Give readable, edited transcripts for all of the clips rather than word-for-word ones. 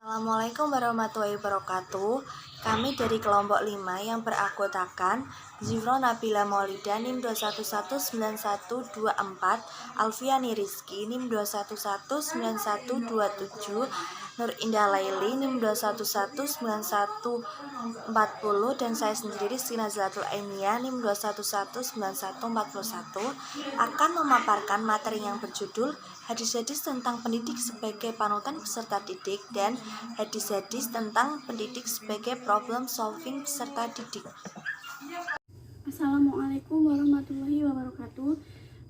Assalamualaikum warahmatullahi wabarakatuh. Kami dari kelompok 5 yang beranggotakan Zifro Nabila Maulida NIM 2119124, Alfiani Rizky NIM 2119127, Nur Indah Laili NIM 2119140, dan saya sendiri Rizky Nazlatul Ainiyah NIM 2119141 akan memaparkan materi yang berjudul hadis-hadis tentang pendidik sebagai panutan peserta didik dan hadis-hadis tentang pendidik sebagai problem solving peserta didik. Assalamualaikum warahmatullahi wabarakatuh.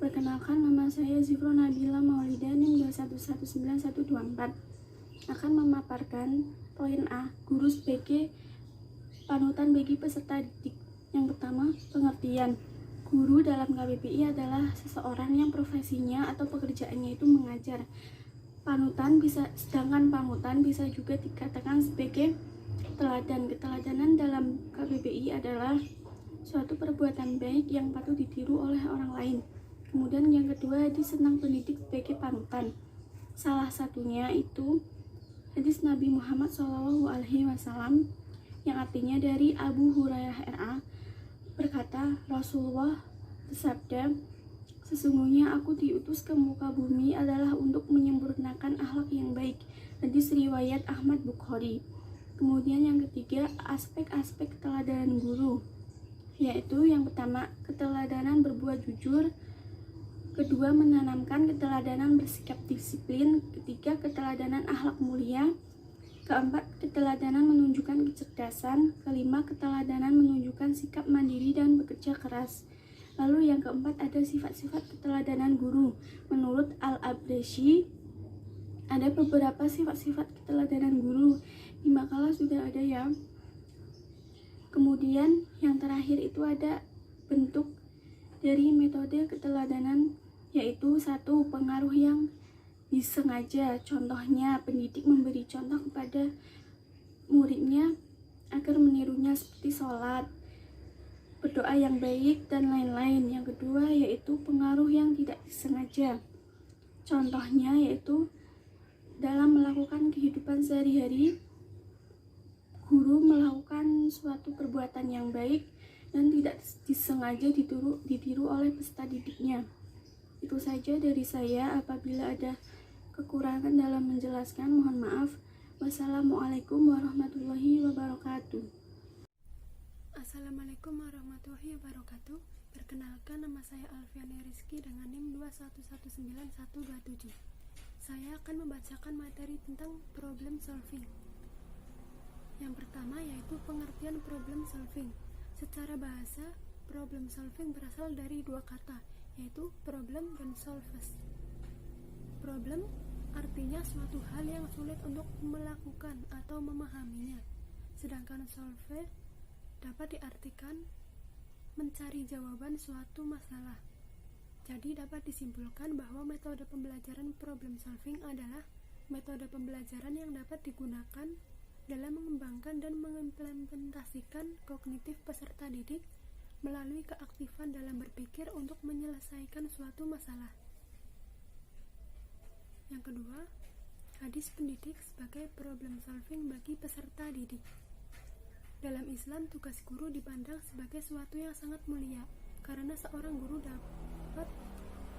Perkenalkan, nama saya Zifro Nabila Maulida NIM 2119124. Akan memaparkan poin A, guru sebagai panutan bagi peserta didik. Yang pertama, pengertian. Guru dalam KBBI adalah seseorang yang profesinya atau pekerjaannya itu mengajar. Sedangkan panutan bisa juga dikatakan sebagai teladan. Keteladanan dalam KBBI adalah suatu perbuatan baik yang patut ditiru oleh orang lain. Kemudian yang kedua, hadis tentang pendidik sebagai panutan. Salah satunya itu hadis Nabi Muhammad SAW yang artinya dari Abu Hurairah RA berkata, Rasulullah bersabda, sesungguhnya aku diutus ke muka bumi adalah untuk menyempurnakan akhlak yang baik. Hadis riwayat Ahmad Bukhari. Kemudian yang ketiga, aspek-aspek keteladanan guru, yaitu yang pertama, keteladanan berbuat jujur. Kedua, menanamkan keteladanan bersikap disiplin. Ketiga, keteladanan akhlak mulia. Keempat, keteladanan menunjukkan kecerdasan. Kelima, keteladanan menunjukkan sikap mandiri dan bekerja keras. Lalu yang keempat, ada sifat-sifat keteladanan guru. Menurut Al-Abrashi, ada beberapa sifat-sifat keteladanan guru. Di makalah sudah ada ya. Kemudian yang terakhir itu ada bentuk dari metode keteladanan, yaitu satu, pengaruh yang disengaja. Contohnya, pendidik memberi contoh kepada muridnya agar menirunya seperti sholat, berdoa yang baik, dan lain-lain. Yang kedua yaitu pengaruh yang tidak disengaja. Contohnya yaitu dalam melakukan kehidupan sehari-hari, guru melakukan suatu perbuatan yang baik dan tidak disengaja ditiru oleh peserta didiknya. Itu saja dari saya. Apabila ada kekurangan dalam menjelaskan, mohon maaf. Wassalamualaikum warahmatullahi wabarakatuh. Assalamualaikum warahmatullahi wabarakatuh. Perkenalkan, nama saya Alfiani Rizky dengan NIM 2119127. Saya akan membacakan materi tentang problem solving. Yang pertama yaitu pengertian problem solving. Secara bahasa, problem solving berasal dari dua kata, yaitu problem dan solves. Problem artinya suatu hal yang sulit untuk melakukan atau memahaminya, sedangkan solve dapat diartikan mencari jawaban suatu masalah. Jadi dapat disimpulkan bahwa metode pembelajaran problem solving adalah metode pembelajaran yang dapat digunakan dalam mengembangkan dan mengimplementasikan kognitif peserta didik melalui keaktifan dalam berpikir untuk menyelesaikan suatu masalah. Yang kedua, hadis pendidik sebagai problem solving bagi peserta didik. Dalam Islam, tugas guru dipandang sebagai sesuatu yang sangat mulia karena seorang guru dapat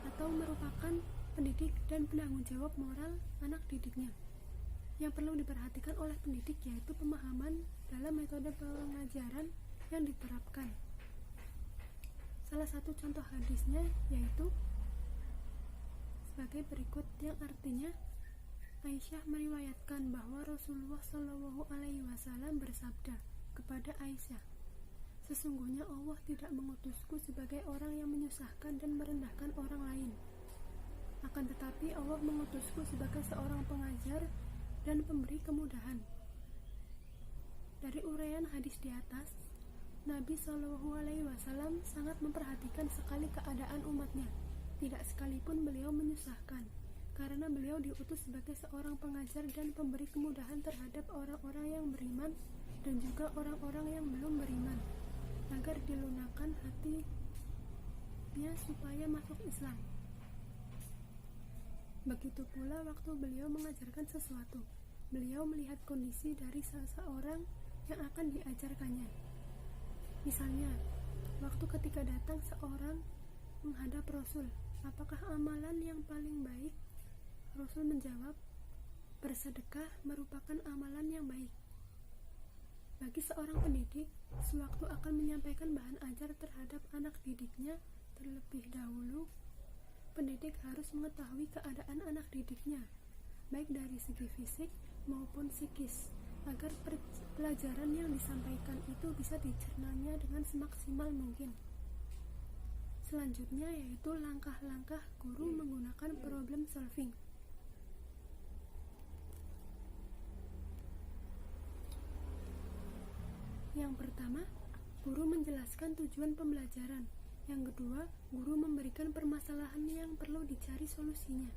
atau merupakan pendidik dan penanggung jawab moral anak didiknya. Yang perlu diperhatikan oleh pendidik yaitu pemahaman dalam metode pengajaran yang diterapkan. Salah satu contoh hadisnya yaitu sebagai berikut, yang artinya Aisyah meriwayatkan bahwa Rasulullah SAW bersabda kepada Aisyah, sesungguhnya Allah tidak mengutusku sebagai orang yang menyusahkan dan merendahkan orang lain. Akan tetapi Allah mengutusku sebagai seorang pengajar dan pemberi kemudahan. Dari uraian hadis di atas, Nabi SAW sangat memperhatikan sekali keadaan umatnya. Tidak sekalipun beliau menyusahkan, karena beliau diutus sebagai seorang pengajar dan pemberi kemudahan terhadap orang-orang yang beriman dan juga orang-orang yang belum beriman, agar dilunakkan hatinya supaya masuk Islam. Begitu pula waktu beliau mengajarkan sesuatu, beliau melihat kondisi dari seseorang yang akan diajarkannya. Misalnya, waktu ketika datang seorang menghadap Rasul, apakah amalan yang paling baik? Rasul menjawab, bersedekah merupakan amalan yang baik. Bagi seorang pendidik, sewaktu akan menyampaikan bahan ajar terhadap anak didiknya, terlebih dahulu, pendidik harus mengetahui keadaan anak didiknya, baik dari segi fisik maupun psikis, agar pelajaran yang disampaikan itu bisa dicernanya dengan semaksimal mungkin. Selanjutnya yaitu langkah-langkah guru menggunakan problem solving. Yang pertama, guru menjelaskan tujuan pembelajaran. Yang kedua, guru memberikan permasalahan yang perlu dicari solusinya.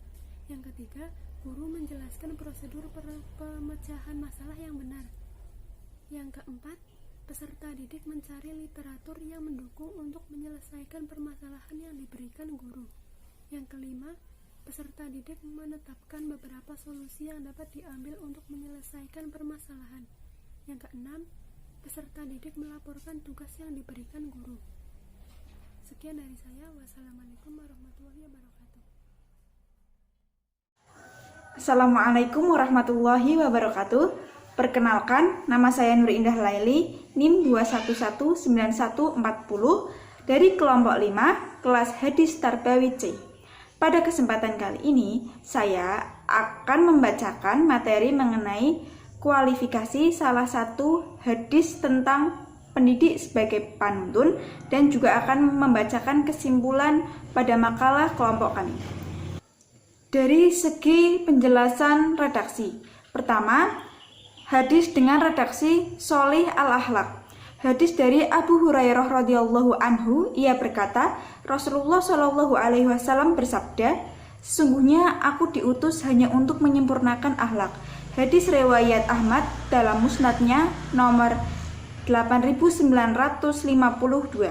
Yang ketiga, guru menjelaskan prosedur pemecahan masalah yang benar. Yang keempat, peserta didik mencari literatur yang mendukung untuk menyelesaikan permasalahan yang diberikan guru. Yang kelima, peserta didik menetapkan beberapa solusi yang dapat diambil untuk menyelesaikan permasalahan. Yang keenam, peserta didik melaporkan tugas yang diberikan guru. Sekian dari saya. Wassalamualaikum warahmatullahi wabarakatuh. Assalamualaikum warahmatullahi wabarakatuh. Perkenalkan, nama saya Nur Indah Laili, NIM 2119140 dari kelompok 5, kelas Hadis Tarbawi C. Pada kesempatan kali ini, saya akan membacakan materi mengenai kualifikasi salah satu hadis tentang pendidik sebagai panuntun dan juga akan membacakan kesimpulan pada makalah kelompok kami. Dari segi penjelasan redaksi, pertama, hadis dengan redaksi Sholih al-Akhlaq. Hadis dari Abu Hurairah radhiyallahu anhu, ia berkata, Rasulullah shallallahu alaihi wasallam bersabda, sesungguhnya aku diutus hanya untuk menyempurnakan akhlak. Hadis riwayat Ahmad dalam musnadnya nomor 8952.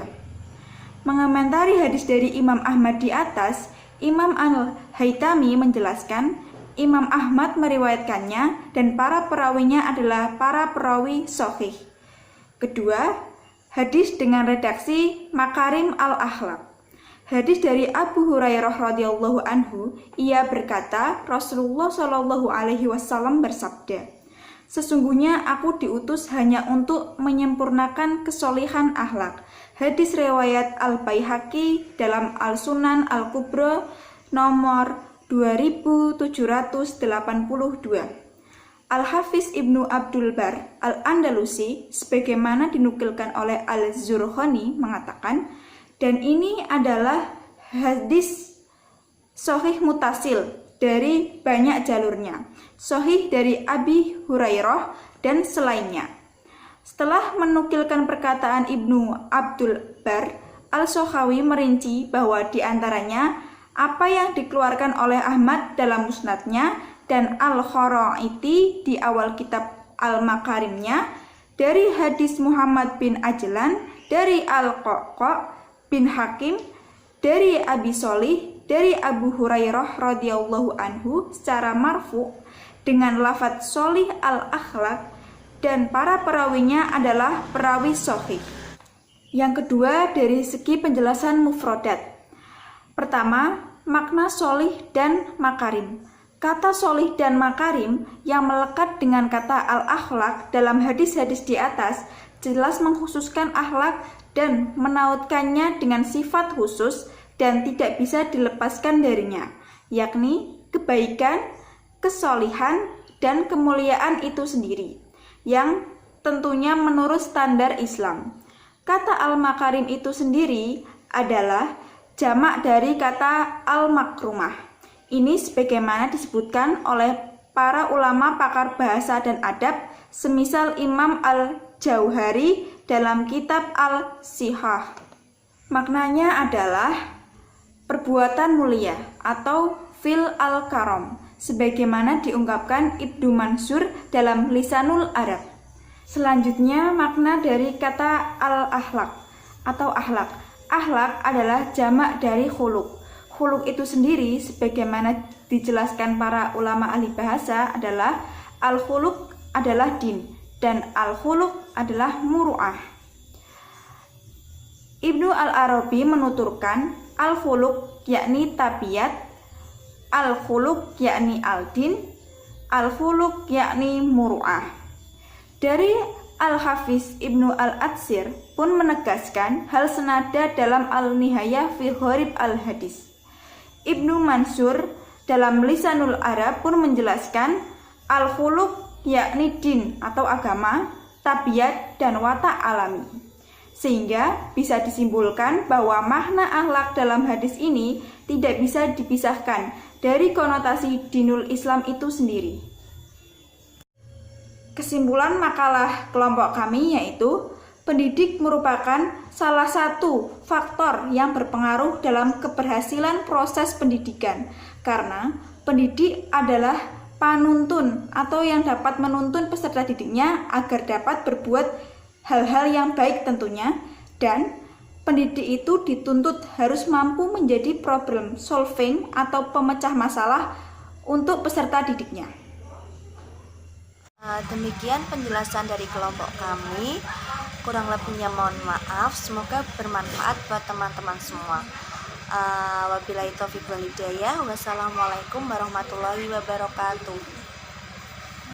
Mengomentari hadis dari Imam Ahmad di atas, Imam Al-Haytami menjelaskan, Imam Ahmad meriwayatkannya dan para perawinya adalah para perawi sahih. Kedua, hadis dengan redaksi Makarim al-Akhlaq. Hadis dari Abu Hurairah radhiyallahu anhu, ia berkata, Rasulullah shallallahu alaihi wasallam bersabda, sesungguhnya aku diutus hanya untuk menyempurnakan kesolihan akhlak. Hadis riwayat Al-Baihaqi dalam Al-Sunan Al-Kubra nomor 2782. Al-Hafiz Ibnu Abdul Bar Al-Andalusi sebagaimana dinukilkan oleh Al-Zurkhani mengatakan, dan ini adalah hadis sahih mutasil dari banyak jalurnya, sahih dari Abi Hurairah dan selainnya. Setelah menukilkan perkataan Ibnu Abdul Bar, Al-Sakhawi merinci bahwa di antaranya apa yang dikeluarkan oleh Ahmad dalam musnadnya dan Al-Kharaiti di awal kitab Al-Makarimnya, dari hadis Muhammad bin Ajlan, dari Al-Qaqa bin Hakim, dari Abi Sholih, dari Abu Hurairah radhiyallahu anhu secara marfu dengan lafadz Sholih al-Akhlaq, dan para perawinya adalah perawi sahih. Yang kedua, dari segi penjelasan mufradat. Pertama, makna sholih dan makarim. Kata sholih dan makarim yang melekat dengan kata al-akhlaq dalam hadis-hadis di atas jelas mengkhususkan akhlak dan menautkannya dengan sifat khusus dan tidak bisa dilepaskan darinya, yakni kebaikan, kesolihan, dan kemuliaan itu sendiri, yang tentunya menurut standar Islam. Kata al-makarim itu sendiri adalah jamak dari kata al-makrumah. Ini sebagaimana disebutkan oleh para ulama pakar bahasa dan adab, semisal Imam Al-Jauhari dalam kitab Al-Sihah. Maknanya adalah perbuatan mulia atau fil al-karam, sebagaimana diungkapkan Ibnu Mansur dalam Lisanul Arab. Selanjutnya, makna dari kata al-akhlaq atau akhlak. Akhlak adalah jamak dari khuluq. Khuluq itu sendiri sebagaimana dijelaskan para ulama ahli bahasa adalah al-khuluq adalah din dan al-khuluq adalah muru'ah. Ibnu Al-Arabi menuturkan al-khuluq yakni tabiat, al-khuluq yakni al-din, al-khuluq yakni muru'ah. Dari Al-Hafiz Ibnu Al-Atsir pun menegaskan hal senada dalam Al-Nihayah fi Gharib Al-Hadis. Ibnu Mansur dalam Lisanul Arab pun menjelaskan al-khuluq yakni din atau agama, tabiat dan watak alami. Sehingga bisa disimpulkan bahwa makna akhlak dalam hadis ini tidak bisa dipisahkan dari konotasi dinul Islam itu sendiri. Kesimpulan makalah kelompok kami yaitu pendidik merupakan salah satu faktor yang berpengaruh dalam keberhasilan proses pendidikan karena pendidik adalah panuntun atau yang dapat menuntun peserta didiknya agar dapat berbuat hal-hal yang baik tentunya, dan pendidik itu dituntut harus mampu menjadi problem solving atau pemecah masalah untuk peserta didiknya. Demikian penjelasan dari kelompok kami. Kurang lebihnya mohon maaf. Semoga bermanfaat buat teman-teman semua. Wabillahi taufiq wal hidayah. Wassalamualaikum warahmatullahi wabarakatuh.